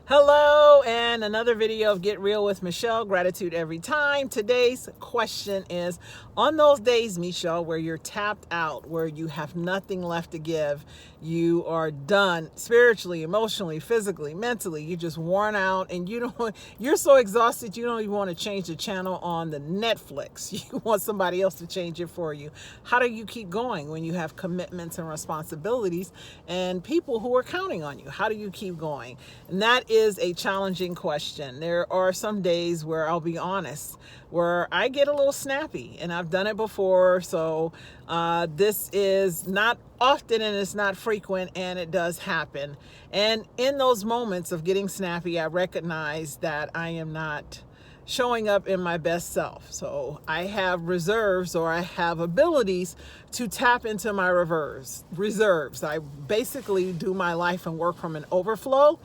Hello, and another video of Get Real with Meshell. Gratitude every time. Today's question is, on those days, Meshell, where you're tapped out, where you have nothing left to give, you are done spiritually, emotionally, physically, mentally, you're just worn out, and you're so exhausted you don't even want to change the channel on the Netflix. You want somebody else to change it for you. How do you keep going when you have commitments and responsibilities and people who are counting on you? How do you keep going? And that is a challenging question. There are some days where I'll be honest, where I get a little snappy, and I've done it before. So this is not often and it's not frequent, and it does happen. And in those moments of getting snappy, I recognize that I am not showing up in my best self. So I have reserves, or I have abilities to tap into my reserves. I basically do my life and work from an overflow.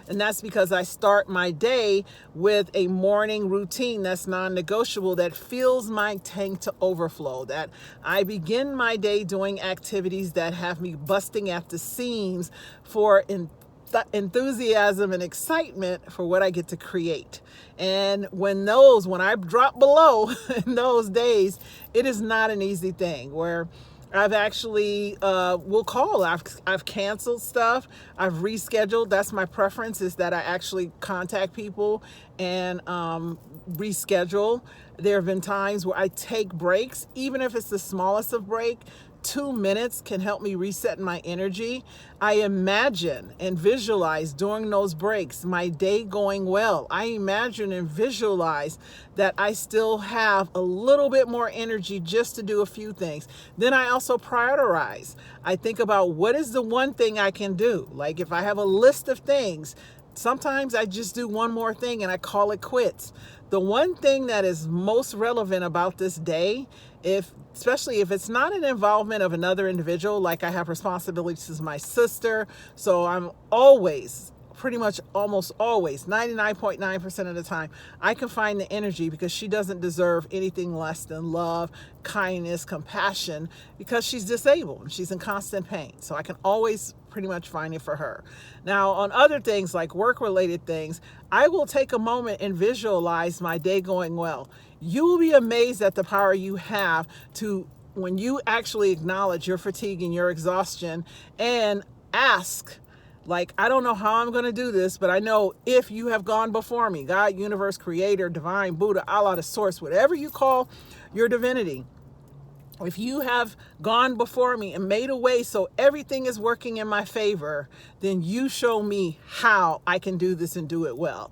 And that's because I start my day with a morning routine that's non-negotiable, that fills my tank to overflow, that I begin my day doing activities that have me busting at the seams for enthusiasm and excitement for what I get to create. And when I drop below in those days, it is not an easy thing, where I've actually I've canceled stuff, I've rescheduled. That's my preference, is that I actually contact people and reschedule. There have been times where I take breaks, even if it's the smallest of break. 2 minutes can help me reset my energy. I imagine and visualize during those breaks my day going well. I imagine and visualize that I still have a little bit more energy just to do a few things. Then I also prioritize. I think about, what is the one thing I can do? Like, if I have a list of things, sometimes I just do one more thing and I call it quits. The one thing that is most relevant about this day, especially if it's not an involvement of another individual, like I have responsibilities as my sister, so I'm always, pretty much almost always, 99.9% of the time, I can find the energy, because she doesn't deserve anything less than love, kindness, compassion, because she's disabled and she's in constant pain. So I can always pretty much find it for her. Now, on other things like work-related things, I will take a moment and visualize my day going well. You will be amazed at the power you have to, when you actually acknowledge your fatigue and your exhaustion, and ask, like, I don't know how I'm going to do this, but I know if you have gone before me, God, universe, creator, divine, Buddha, Allah, the source, whatever you call your divinity, if you have gone before me and made a way so everything is working in my favor, then you show me how I can do this and do it well.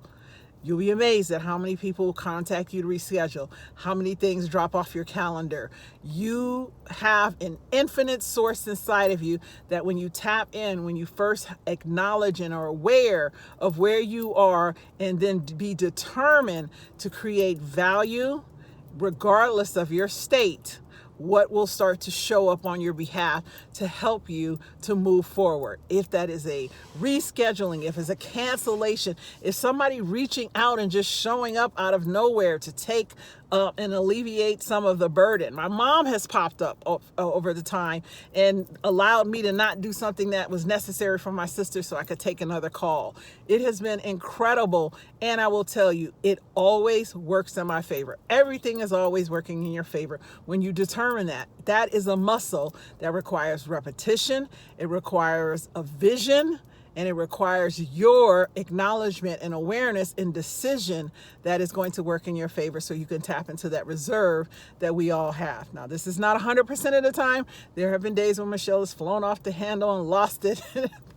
You'll be amazed at how many people contact you to reschedule, how many things drop off your calendar. You have an infinite source inside of you that when you tap in, when you first acknowledge and are aware of where you are, and then be determined to create value regardless of your state, what will start to show up on your behalf to help you to move forward. If that is a rescheduling, if it's a cancellation, if somebody reaching out and just showing up out of nowhere to take and alleviate some of the burden. My mom has popped up over the time and allowed me to not do something that was necessary for my sister so I could take another call. It has been incredible, and I will tell you, it always works in my favor. Everything is always working in your favor when you determine that. That is a muscle that requires repetition, it requires a vision, and it requires your acknowledgement and awareness and decision that is going to work in your favor, so you can tap into that reserve that we all have. Now, this is not 100% of the time. There have been days when Meshell has flown off the handle and lost it.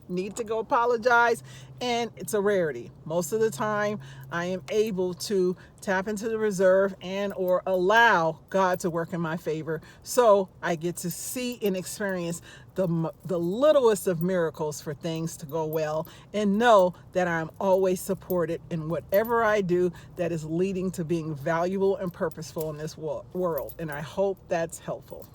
Need to go apologize, and it's a rarity. Most of the time, I am able to tap into the reserve and or allow God to work in my favor, so I get to see and experience the littlest of miracles for things to go well, and know that I'm always supported in whatever I do that is leading to being valuable and purposeful in this world. And I hope that's helpful.